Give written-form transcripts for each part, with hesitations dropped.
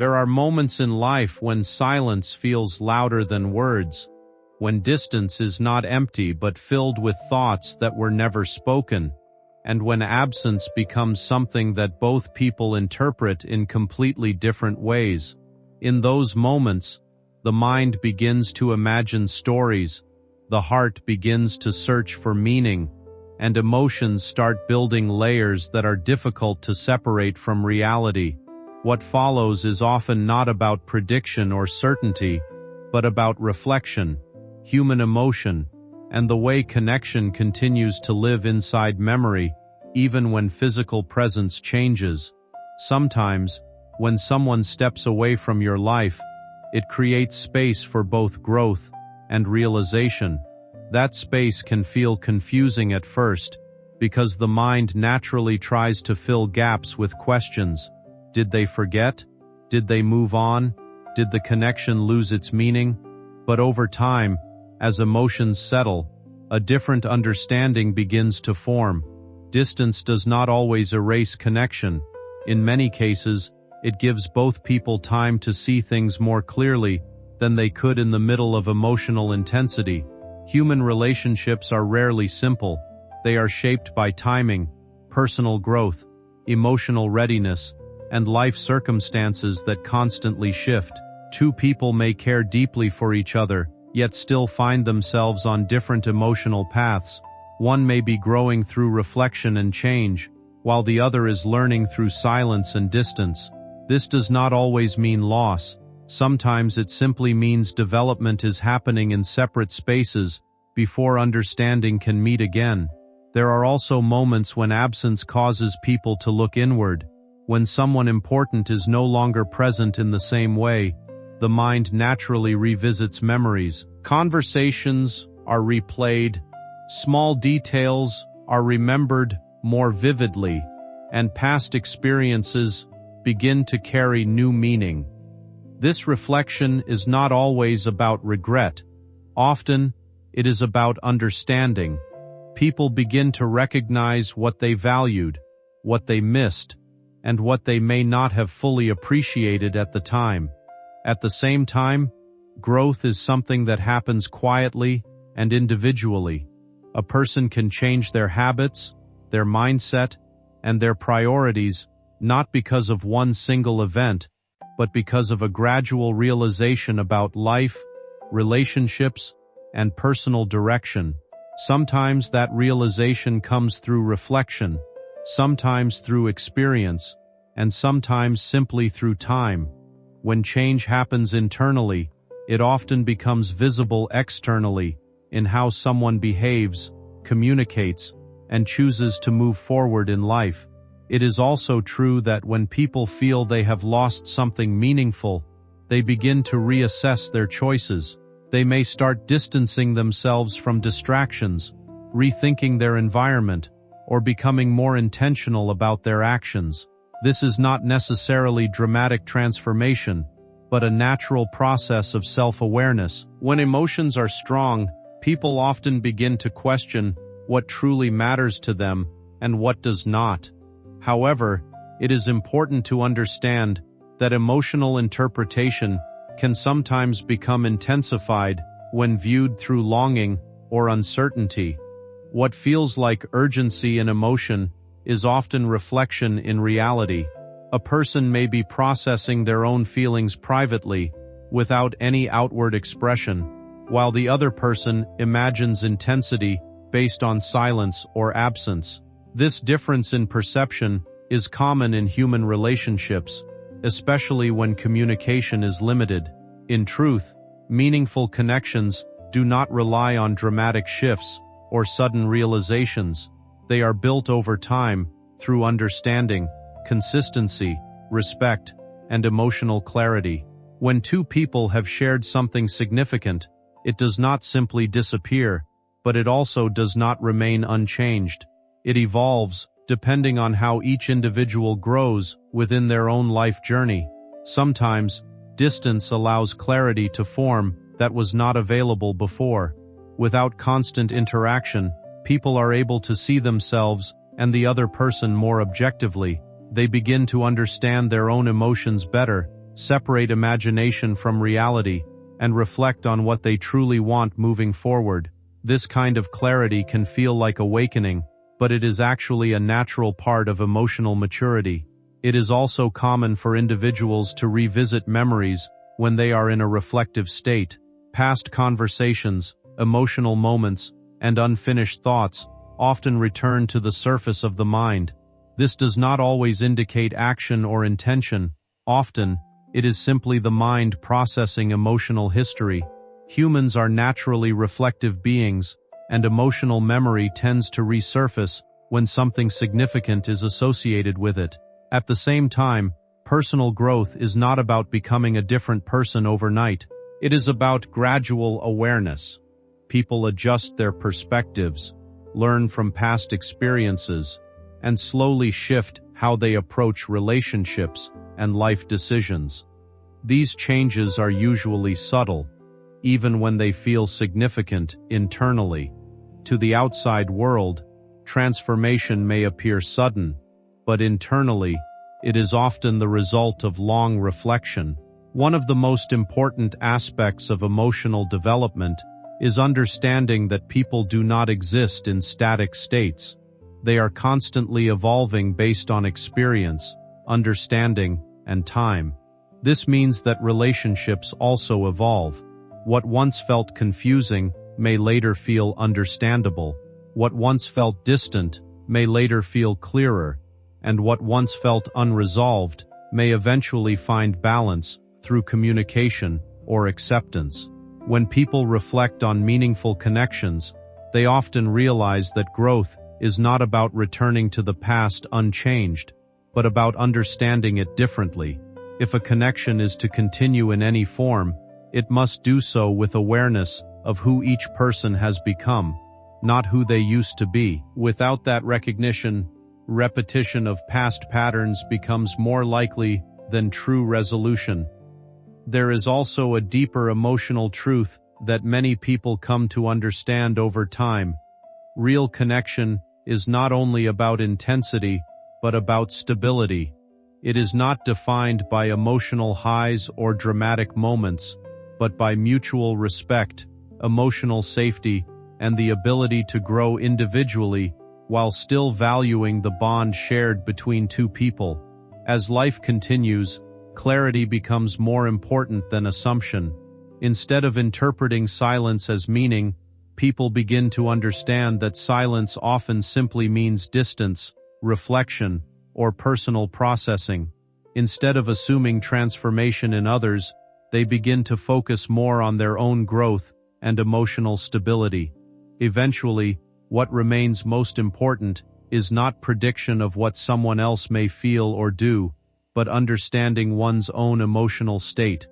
There are moments in life when silence feels louder than words, when distance is not empty but filled with thoughts that were never spoken, and when absence becomes something that both people interpret in completely different ways. In those moments, the mind begins to imagine stories, the heart begins to search for meaning, and emotions start building layers that are difficult to separate from reality. What follows is often not about prediction or certainty, but about reflection, human emotion, and the way connection continues to live inside memory, even when physical presence changes. Sometimes, when someone steps away from your life, it creates space for both growth and realization. That space can feel confusing at first, because the mind naturally tries to fill gaps with questions. Did they forget? Did they move on? Did the connection lose its meaning? But over time, as emotions settle, a different understanding begins to form. Distance does not always erase connection. In many cases, it gives both people time to see things more clearly than they could in the middle of emotional intensity. Human relationships are rarely simple. They are shaped by timing, personal growth, emotional readiness, and life circumstances that constantly shift. Two people may care deeply for each other, yet still find themselves on different emotional paths. One may be growing through reflection and change, while the other is learning through silence and distance. This does not always mean loss. Sometimes it simply means development is happening in separate spaces before understanding can meet again. There are also moments when absence causes people to look inward. When someone important is no longer present in the same way, the mind naturally revisits memories. Conversations are replayed, small details are remembered more vividly, and past experiences begin to carry new meaning. This reflection is not always about regret. Often, it is about understanding. People begin to recognize what they valued, what they missed, and what they may not have fully appreciated at the time. At the same time, growth is something that happens quietly and individually. A person can change their habits, their mindset, and their priorities, not because of one single event, but because of a gradual realization about life, relationships, and personal direction. Sometimes that realization comes through reflection, sometimes through experience, and sometimes simply through time. When change happens internally, it often becomes visible externally in how someone behaves, communicates, and chooses to move forward in life. It is also true that when people feel they have lost something meaningful, they begin to reassess their choices. They may start distancing themselves from distractions, rethinking their environment, or becoming more intentional about their actions. This is not necessarily dramatic transformation, but a natural process of self-awareness. When emotions are strong, people often begin to question what truly matters to them and what does not. However, it is important to understand that emotional interpretation can sometimes become intensified when viewed through longing or uncertainty. What feels like urgency in emotion is often reflection in reality. A person may be processing their own feelings privately, without any outward expression, while the other person imagines intensity based on silence or absence. This difference in perception is common in human relationships, especially when communication is limited. In truth, meaningful connections do not rely on dramatic shifts or sudden realizations. They are built over time through understanding, consistency, respect, and emotional clarity. When two people have shared something significant, it does not simply disappear, but it also does not remain unchanged. It evolves, depending on how each individual grows within their own life journey. Sometimes, distance allows clarity to form that was not available before. Without constant interaction, people are able to see themselves and the other person more objectively. They begin to understand their own emotions better, separate imagination from reality, and reflect on what they truly want moving forward. This kind of clarity can feel like awakening, but it is actually a natural part of emotional maturity. It is also common for individuals to revisit memories when they are in a reflective state. Past conversations, emotional moments, and unfinished thoughts often return to the surface of the mind. This does not always indicate action or intention. Often, it is simply the mind processing emotional history. Humans are naturally reflective beings, and emotional memory tends to resurface when something significant is associated with it. At the same time, personal growth is not about becoming a different person overnight. It is about gradual awareness. People adjust their perspectives, learn from past experiences, and slowly shift how they approach relationships and life decisions. These changes are usually subtle, even when they feel significant internally. To the outside world, transformation may appear sudden, but internally, it is often the result of long reflection. One of the most important aspects of emotional development is understanding that people do not exist in static states. They are constantly evolving based on experience, understanding, and time. This means that relationships also evolve. What once felt confusing may later feel understandable. What once felt distant may later feel clearer, and what once felt unresolved may eventually find balance through communication or acceptance. When people reflect on meaningful connections, they often realize that growth is not about returning to the past unchanged, but about understanding it differently. If a connection is to continue in any form, it must do so with awareness of who each person has become, not who they used to be. Without that recognition, repetition of past patterns becomes more likely than true resolution. There is also a deeper emotional truth that many people come to understand over time. Real connection is not only about intensity, but about stability. It is not defined by emotional highs or dramatic moments, but by mutual respect, emotional safety, and the ability to grow individually while still valuing the bond shared between two people. As life continues, clarity becomes more important than assumption. Instead of interpreting silence as meaning, people begin to understand that silence often simply means distance, reflection, or personal processing. Instead of assuming transformation in others, they begin to focus more on their own growth and emotional stability. Eventually, what remains most important is not prediction of what someone else may feel or do, but understanding one's own emotional state.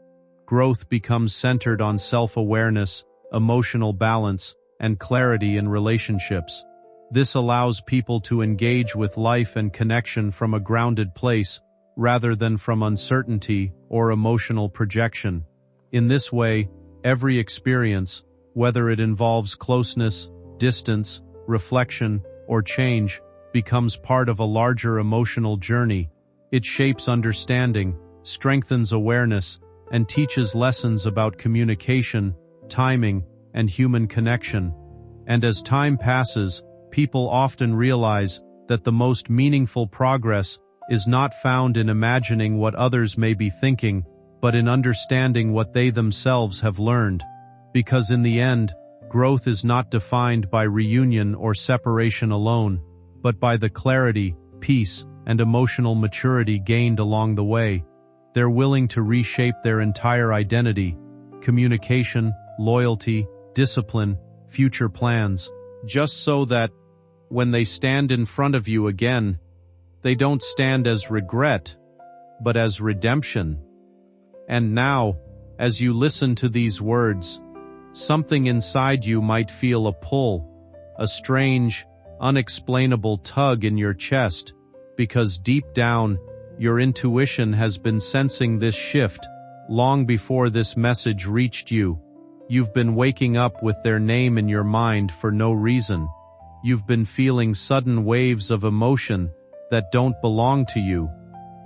Growth becomes centered on self-awareness, emotional balance, and clarity in relationships. This allows people to engage with life and connection from a grounded place, rather than from uncertainty or emotional projection. In this way, every experience, whether it involves closeness, distance, reflection, or change, becomes part of a larger emotional journey. It shapes understanding, strengthens awareness, and teaches lessons about communication, timing, and human connection. And as time passes, people often realize that the most meaningful progress is not found in imagining what others may be thinking, but in understanding what they themselves have learned. Because in the end, growth is not defined by reunion or separation alone, but by the clarity, peace, and emotional maturity gained along the way. They're willing to reshape their entire identity, communication, loyalty, discipline, future plans, just so that, when they stand in front of you again, they don't stand as regret, but as redemption. And now, as you listen to these words, something inside you might feel a pull, a strange, unexplainable tug in your chest, because deep down, your intuition has been sensing this shift long before this message reached you. You've been waking up with their name in your mind for no reason. You've been feeling sudden waves of emotion that don't belong to you.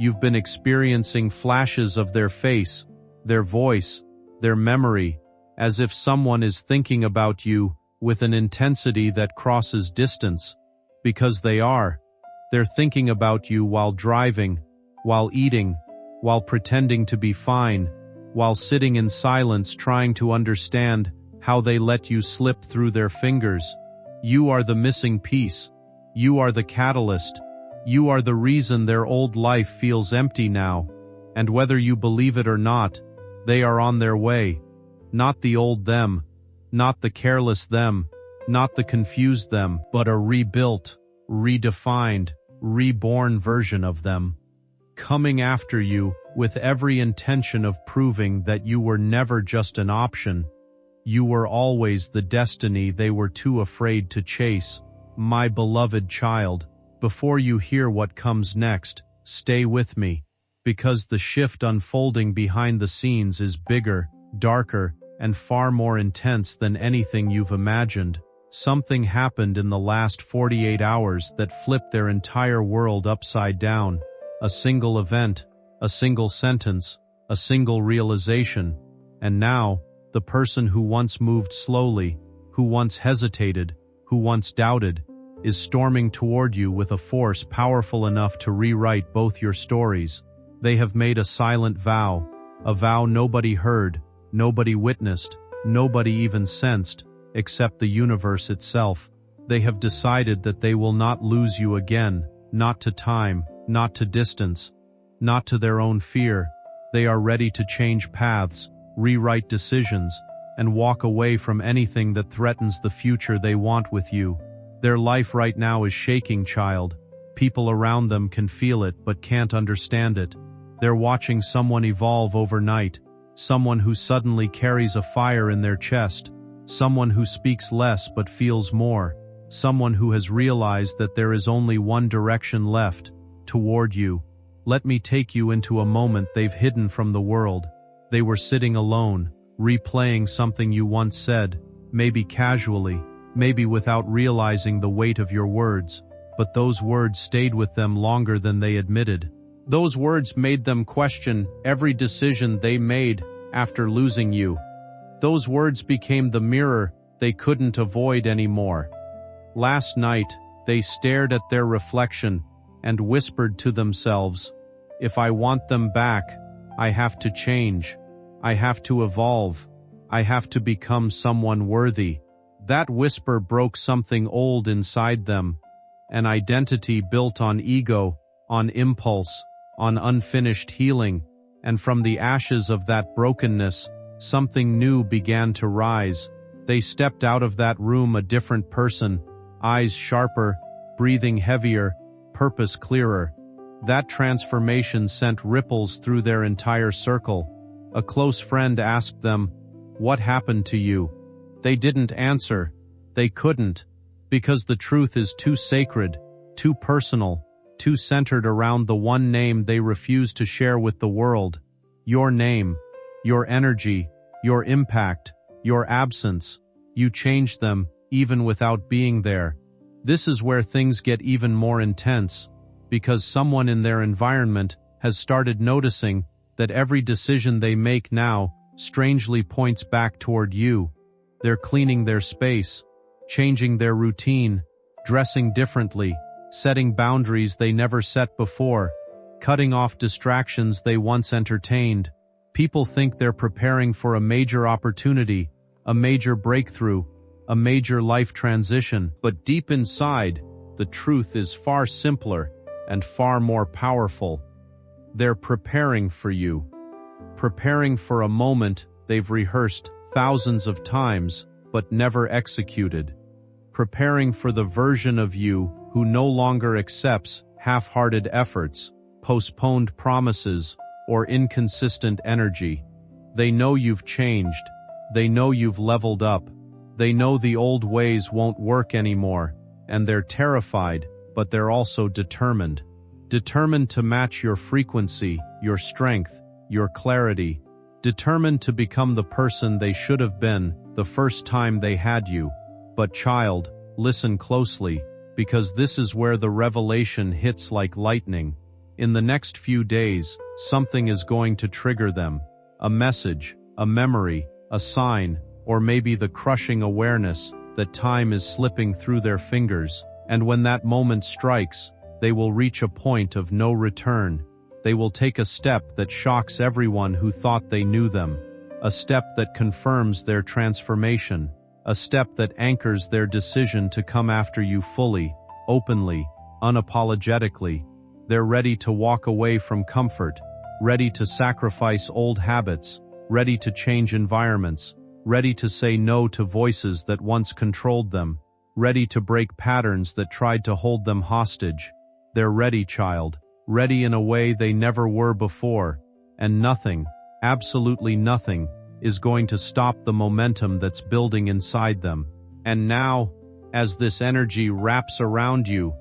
You've been experiencing flashes of their face, their voice, their memory, as if someone is thinking about you with an intensity that crosses distance. Because they are. They're thinking about you while driving, while eating, while pretending to be fine, while sitting in silence trying to understand how they let you slip through their fingers. You are the missing piece. You are the catalyst. You are the reason their old life feels empty now. And whether you believe it or not, they are on their way. Not the old them, not the careless them, not the confused them, but a rebuilt, redefined, reborn version of them. Coming after you with every intention of proving that you were never just an option. You were always the destiny they were too afraid to chase. My beloved child, before you hear what comes next, stay with me, because the shift unfolding behind the scenes is bigger, darker, and far more intense than anything you've imagined. Something happened in the last 48 hours that flipped their entire world upside down. A single event, a single sentence, a single realization. And now, the person who once moved slowly, who once hesitated, who once doubted, is storming toward you with a force powerful enough to rewrite both your stories. They have made a silent vow, a vow nobody heard, nobody witnessed, nobody even sensed, except the universe itself. They have decided that they will not lose you again, not to time, not to distance, not to their own fear. They are ready to change paths, rewrite decisions, and walk away from anything that threatens the future they want with you. Their life right now is shaking, child. People around them can feel it but can't understand it. They're watching someone evolve overnight, someone who suddenly carries a fire in their chest, someone who speaks less but feels more, someone who has realized that there is only one direction left, toward you. Let me take you into a moment they've hidden from the world. They were sitting alone, replaying something you once said, maybe casually, maybe without realizing the weight of your words, but those words stayed with them longer than they admitted. Those words made them question every decision they made after losing you. Those words became the mirror they couldn't avoid anymore. Last night, they stared at their reflection and whispered to themselves, "If I want them back, I have to change. I have to evolve. I have to become someone worthy." That whisper broke something old inside them, an identity built on ego, on impulse, on unfinished healing, and from the ashes of that brokenness, something new began to rise. They stepped out of that room a different person, eyes sharper, breathing heavier, purpose clearer. That transformation sent ripples through their entire circle. A close friend asked them, "What happened to you?" They didn't answer. They couldn't, because the truth is too sacred, too personal, too centered around the one name they refuse to share with the world. Your name, your energy, your impact, your absence. You changed them, even without being there. This is where things get even more intense, because someone in their environment has started noticing that every decision they make now strangely points back toward you. They're cleaning their space, changing their routine, dressing differently, setting boundaries they never set before, cutting off distractions they once entertained. People think they're preparing for a major opportunity, a major breakthrough, a major life transition, but deep inside, the truth is far simpler and far more powerful. They're preparing for you, preparing for a moment they've rehearsed thousands of times but never executed, preparing for the version of you who no longer accepts half-hearted efforts, postponed promises, or inconsistent energy. They know you've changed. They know you've leveled up. They know the old ways won't work anymore, and they're terrified, but they're also determined. Determined to match your frequency, your strength, your clarity. Determined to become the person they should have been the first time they had you. But child, listen closely, because this is where the revelation hits like lightning. In the next few days, something is going to trigger them. A message, a memory, a sign, or maybe the crushing awareness that time is slipping through their fingers. And when that moment strikes, they will reach a point of no return. They will take a step that shocks everyone who thought they knew them. A step that confirms their transformation. A step that anchors their decision to come after you fully, openly, unapologetically. They're ready to walk away from comfort, ready to sacrifice old habits, ready to change environments, ready to say no to voices that once controlled them, ready to break patterns that tried to hold them hostage. They're ready, child, ready in a way they never were before, and nothing, absolutely nothing, is going to stop the momentum that's building inside them. And now, as this energy wraps around you,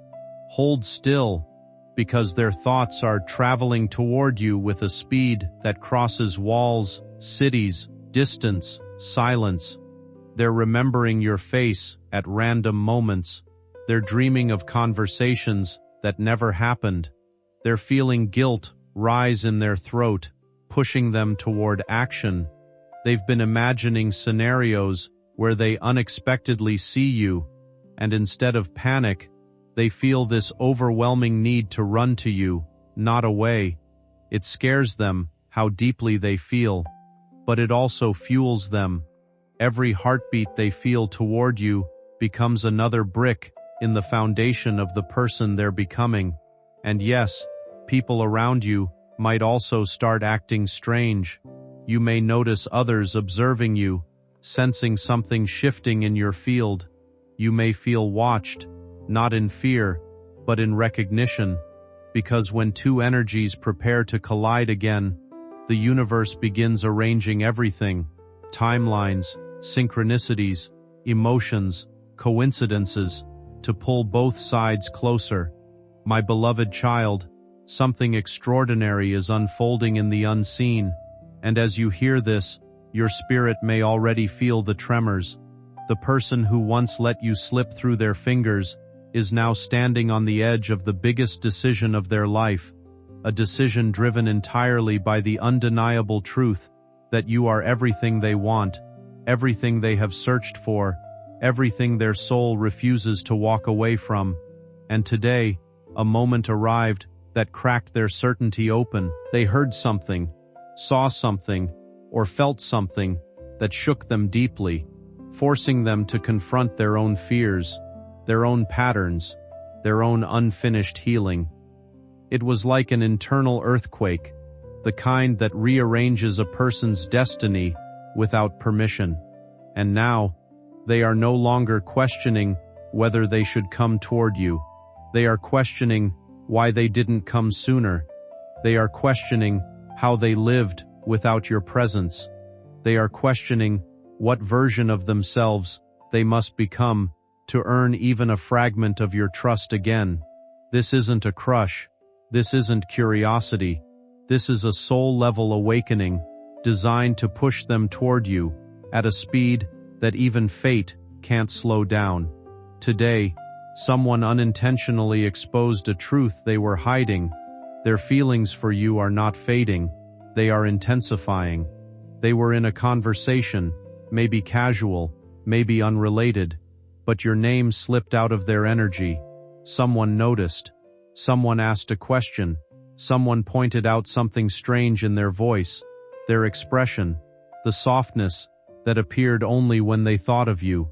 hold still, because their thoughts are traveling toward you with a speed that crosses walls, cities, distance, silence. They're remembering your face at random moments. They're dreaming of conversations that never happened. They're feeling guilt rise in their throat, pushing them toward action. They've been imagining scenarios where they unexpectedly see you, and instead of panic, they feel this overwhelming need to run to you, not away. It scares them how deeply they feel, but it also fuels them. Every heartbeat they feel toward you becomes another brick in the foundation of the person they're becoming. And yes, people around you might also start acting strange. You may notice others observing you, sensing something shifting in your field. You may feel watched, not in fear, but in recognition, because when two energies prepare to collide again, the universe begins arranging everything: timelines, synchronicities, emotions, coincidences, to pull both sides closer. My beloved child, something extraordinary is unfolding in the unseen, and as you hear this, your spirit may already feel the tremors. The person who once let you slip through their fingers is now standing on the edge of the biggest decision of their life, a decision driven entirely by the undeniable truth that you are everything they want, everything they have searched for, everything their soul refuses to walk away from. And today, a moment arrived that cracked their certainty open. They heard something, saw something, or felt something that shook them deeply, forcing them to confront their own fears, their own patterns, their own unfinished healing. It was like an internal earthquake, the kind that rearranges a person's destiny without permission. And now, they are no longer questioning whether they should come toward you. They are questioning why they didn't come sooner. They are questioning how they lived without your presence. They are questioning what version of themselves they must become to earn even a fragment of your trust again. This isn't a crush. This isn't curiosity. This is a soul-level awakening designed to push them toward you at a speed that even fate can't slow down. Today, someone unintentionally exposed a truth they were hiding. Their feelings for you are not fading. They are intensifying. They were in a conversation, maybe casual, maybe unrelated, but your name slipped out of their energy. Someone noticed. Someone asked a question. Someone pointed out something strange in their voice, their expression, the softness that appeared only when they thought of you.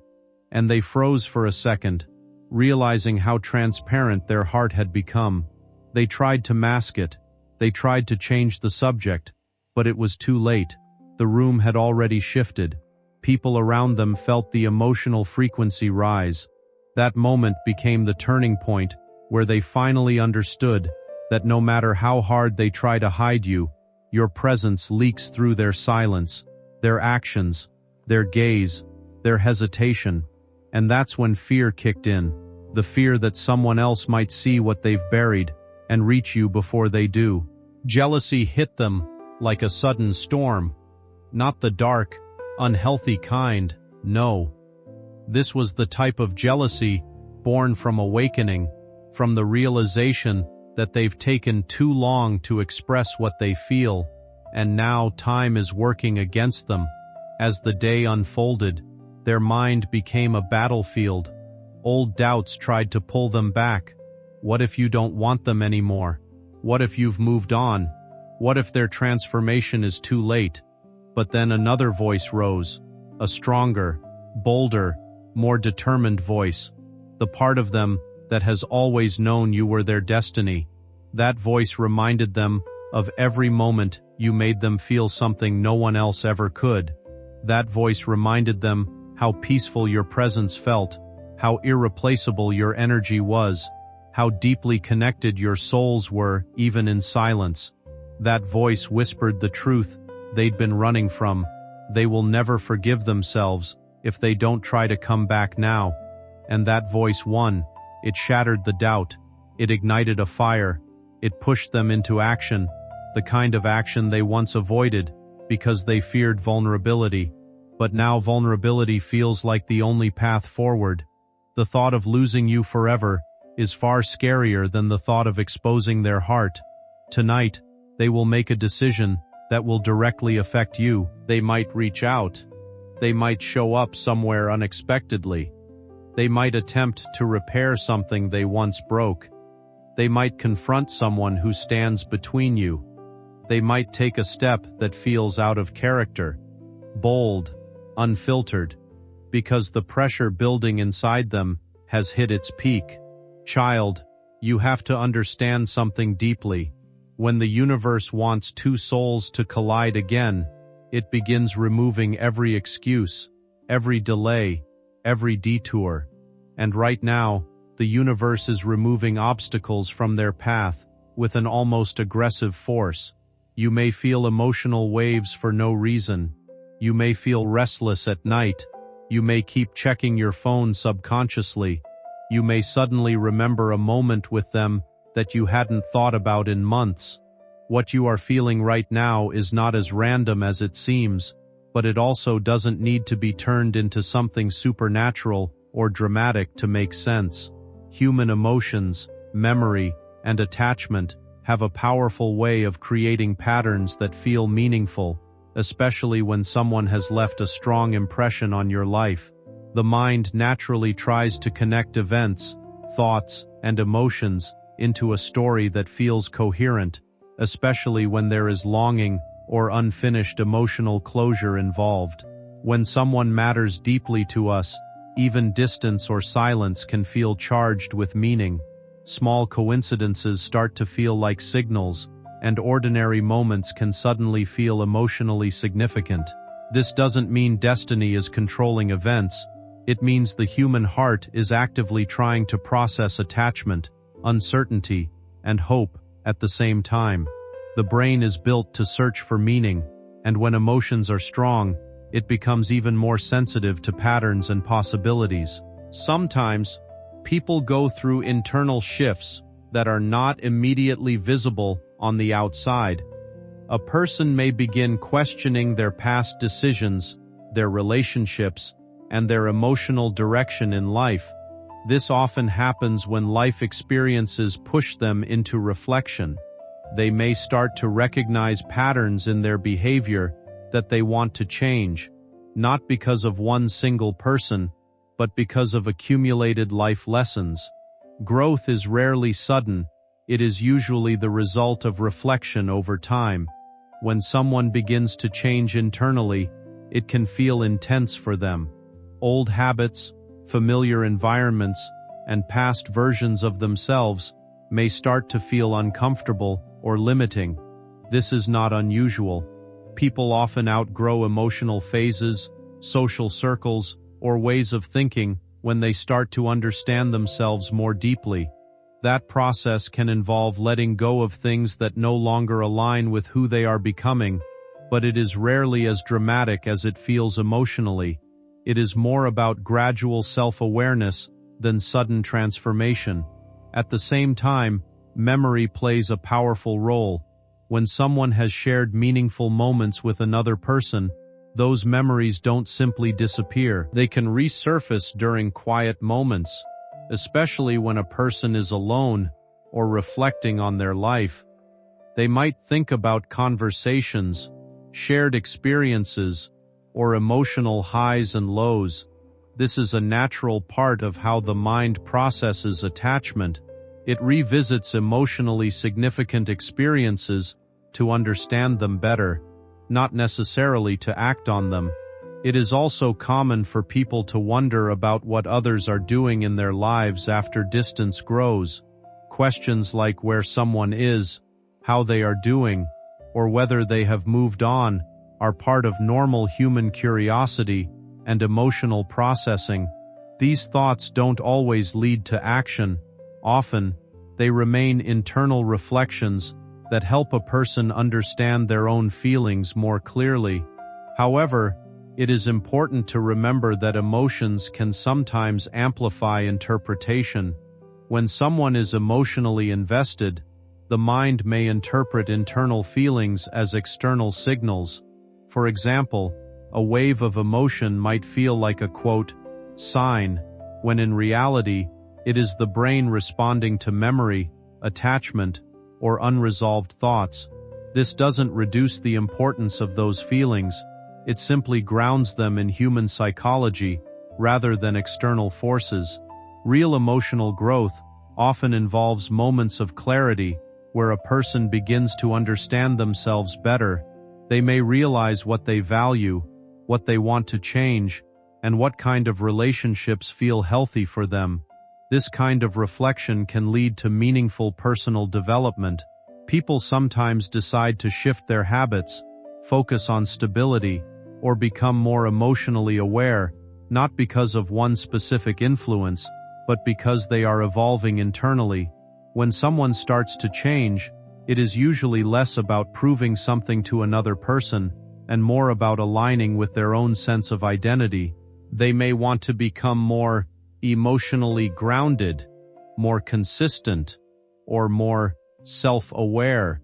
And they froze for a second, realizing how transparent their heart had become. They tried to mask it. They tried to change the subject, but it was too late. The room had already shifted. People around them felt the emotional frequency rise. That moment became the turning point where they finally understood that no matter how hard they try to hide you, your presence leaks through their silence, their actions, their gaze, their hesitation. And that's when fear kicked in, the fear that someone else might see what they've buried and reach you before they do. Jealousy hit them like a sudden storm. Not the dark, unhealthy kind, no. This was the type of jealousy born from awakening, from the realization that they've taken too long to express what they feel, and now time is working against them. As the day unfolded, their mind became a battlefield. Old doubts tried to pull them back. What if you don't want them anymore? What if you've moved on? What if their transformation is too late? But then another voice rose, a stronger, bolder, more determined voice, the part of them that has always known you were their destiny. That voice reminded them of every moment you made them feel something no one else ever could. That voice reminded them how peaceful your presence felt, how irreplaceable your energy was, how deeply connected your souls were, even in silence. That voice whispered the truth they'd been running from. They will never forgive themselves if they don't try to come back now. And that voice won. It shattered the doubt. It ignited a fire. It pushed them into action, the kind of action they once avoided because they feared vulnerability. But now vulnerability feels like the only path forward. The thought of losing you forever is far scarier than the thought of exposing their heart. Tonight, they will make a decision that will directly affect you. They might reach out. They might show up somewhere unexpectedly. They might attempt to repair something they once broke. They might confront someone who stands between you. They might take a step that feels out of character, bold, unfiltered, because the pressure building inside them has hit its peak. Child, you have to understand something deeply. When the universe wants two souls to collide again, it begins removing every excuse, every delay, every detour. And right now, the universe is removing obstacles from their path with an almost aggressive force. You may feel emotional waves for no reason. You may feel restless at night. You may keep checking your phone subconsciously. You may suddenly remember a moment with them that you hadn't thought about in months. What you are feeling right now is not as random as it seems, but it also doesn't need to be turned into something supernatural or dramatic to make sense. Human emotions, memory, and attachment have a powerful way of creating patterns that feel meaningful, especially when someone has left a strong impression on your life. The mind naturally tries to connect events, thoughts, and emotions into a story that feels coherent, especially when there is longing or unfinished emotional closure involved. When someone matters deeply to us, even distance or silence can feel charged with meaning. Small coincidences start to feel like signals, and ordinary moments can suddenly feel emotionally significant. This doesn't mean destiny is controlling events. It means the human heart is actively trying to process attachment, uncertainty, and hope at the same time. The brain is built to search for meaning, and when emotions are strong, it becomes even more sensitive to patterns and possibilities. Sometimes, people go through internal shifts that are not immediately visible on the outside. A person may begin questioning their past decisions, their relationships, and their emotional direction in life. This often happens when life experiences push them into reflection. They may start to recognize patterns in their behavior that they want to change, not because of one single person, but because of accumulated life lessons. Growth is rarely sudden. It is usually the result of reflection over time. When someone begins to change internally, it can feel intense for them. Old habits, familiar environments, and past versions of themselves may start to feel uncomfortable or limiting. This is not unusual. People often outgrow emotional phases, social circles, or ways of thinking when they start to understand themselves more deeply. That process can involve letting go of things that no longer align with who they are becoming, but it is rarely as dramatic as it feels emotionally. It is more about gradual self-awareness than sudden transformation. At the same time, memory plays a powerful role. When someone has shared meaningful moments with another person, those memories don't simply disappear. They can resurface during quiet moments. Especially when a person is alone, or reflecting on their life. They might think about conversations, shared experiences, or emotional highs and lows. This is a natural part of how the mind processes attachment. It revisits emotionally significant experiences to understand them better, not necessarily to act on them. It is also common for people to wonder about what others are doing in their lives after distance grows. Questions like where someone is, how they are doing, or whether they have moved on are part of normal human curiosity and emotional processing. These thoughts don't always lead to action. Often, they remain internal reflections that help a person understand their own feelings more clearly. However, it is important to remember that emotions can sometimes amplify interpretation. When someone is emotionally invested, the mind may interpret internal feelings as external signals. For example, a wave of emotion might feel like a, quote, sign, when in reality, it is the brain responding to memory, attachment, or unresolved thoughts. This doesn't reduce the importance of those feelings. It simply grounds them in human psychology rather than external forces. Real emotional growth often involves moments of clarity where a person begins to understand themselves better. They may realize what they value, what they want to change, and what kind of relationships feel healthy for them. This kind of reflection can lead to meaningful personal development. People sometimes decide to shift their habits, focus on stability, or become more emotionally aware, not because of one specific influence, but because they are evolving internally. When someone starts to change, it is usually less about proving something to another person and more about aligning with their own sense of identity. They may want to become more emotionally grounded, more consistent, or more self-aware.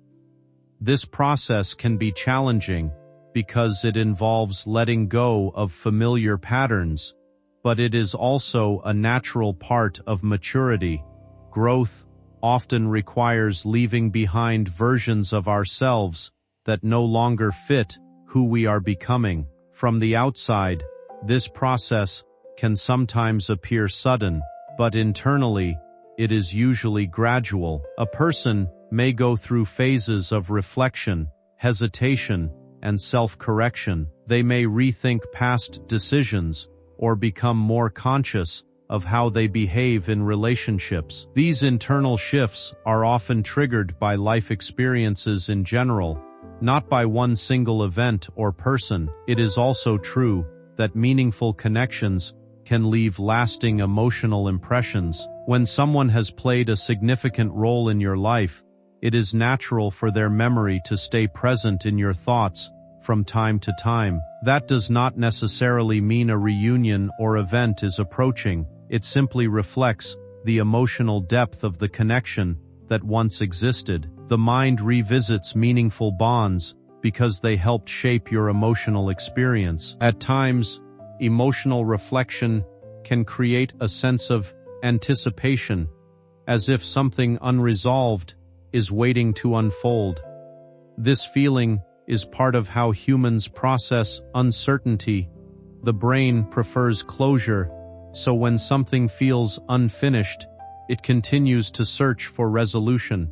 This process can be challenging because it involves letting go of familiar patterns, but it is also a natural part of maturity. Growth often requires leaving behind versions of ourselves that no longer fit who we are becoming. From the outside, this process can sometimes appear sudden, but internally, it is usually gradual. A person may go through phases of reflection, hesitation, and self-correction. They may rethink past decisions or become more conscious of how they behave in relationships. These internal shifts are often triggered by life experiences in general, not by one single event or person. It is also true that meaningful connections can leave lasting emotional impressions. When someone has played a significant role in your life, it is natural for their memory to stay present in your thoughts from time to time. That does not necessarily mean a reunion or event is approaching. It simply reflects the emotional depth of the connection that once existed. The mind revisits meaningful bonds because they helped shape your emotional experience. At times, emotional reflection can create a sense of anticipation, as if something unresolved is waiting to unfold. This feeling is part of how humans process uncertainty. The brain prefers closure, so when something feels unfinished, it continues to search for resolution.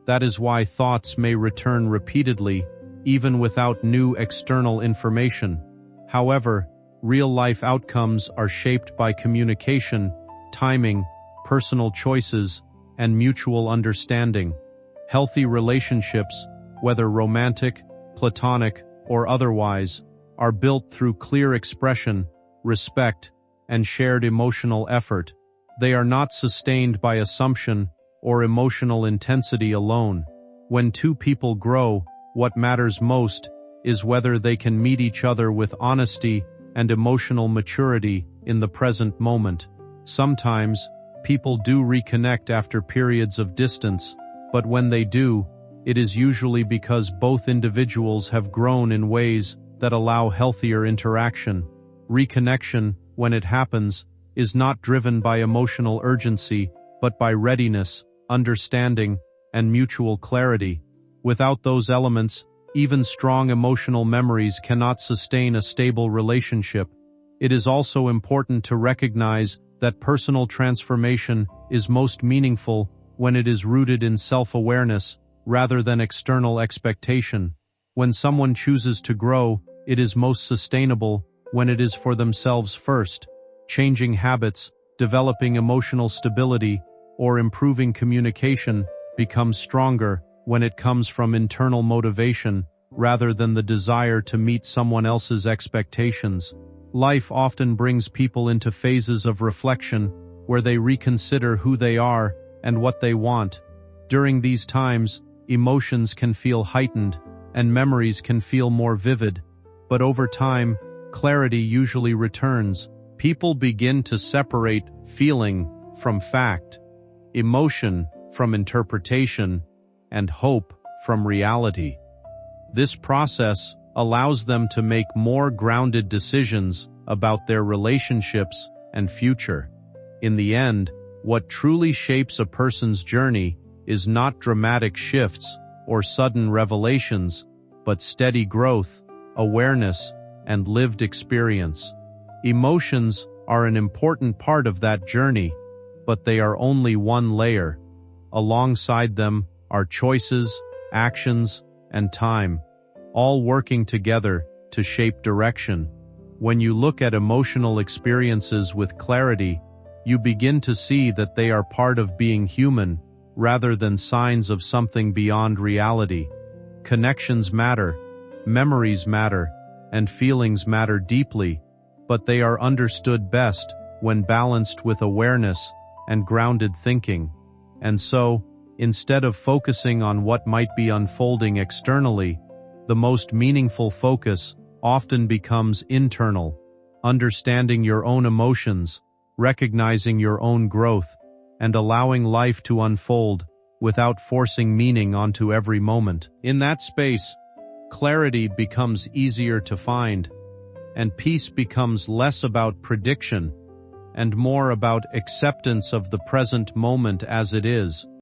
That is why thoughts may return repeatedly, even without new external information. However, real-life outcomes are shaped by communication, timing, personal choices, and mutual understanding. Healthy relationships, whether romantic, platonic, or otherwise, are built through clear expression, respect, and shared emotional effort. They are not sustained by assumption or emotional intensity alone. When two people grow, what matters most is whether they can meet each other with honesty and emotional maturity in the present moment. Sometimes, people do reconnect after periods of distance, but when they do, it is usually because both individuals have grown in ways that allow healthier interaction. Reconnection, when it happens, is not driven by emotional urgency, but by readiness. understanding, and mutual clarity. Without those elements, even strong emotional memories cannot sustain a stable relationship. It is also important to recognize that personal transformation is most meaningful when it is rooted in self-awareness rather than external expectation. When someone chooses to grow, it is most sustainable when it is for themselves first. Changing habits, developing emotional stability, or improving communication becomes stronger when it comes from internal motivation rather than the desire to meet someone else's expectations. Life often brings people into phases of reflection where they reconsider who they are and what they want. During these times, emotions can feel heightened and memories can feel more vivid, but over time, clarity usually returns. People begin to separate feeling from fact, emotion from interpretation, and hope from reality. This process allows them to make more grounded decisions about their relationships and future. In the end, what truly shapes a person's journey is not dramatic shifts or sudden revelations, but steady growth, awareness, and lived experience. Emotions are an important part of that journey, but they are only one layer. Alongside them are choices, actions, and time, all working together to shape direction. When you look at emotional experiences with clarity, you begin to see that they are part of being human, rather than signs of something beyond reality. Connections matter, memories matter, and feelings matter deeply, but they are understood best when balanced with awareness and grounded thinking. And so, instead of focusing on what might be unfolding externally, the most meaningful focus often becomes internal, understanding your own emotions, recognizing your own growth, and allowing life to unfold without forcing meaning onto every moment. In that space, clarity becomes easier to find, and peace becomes less about prediction and more about acceptance of the present moment as it is.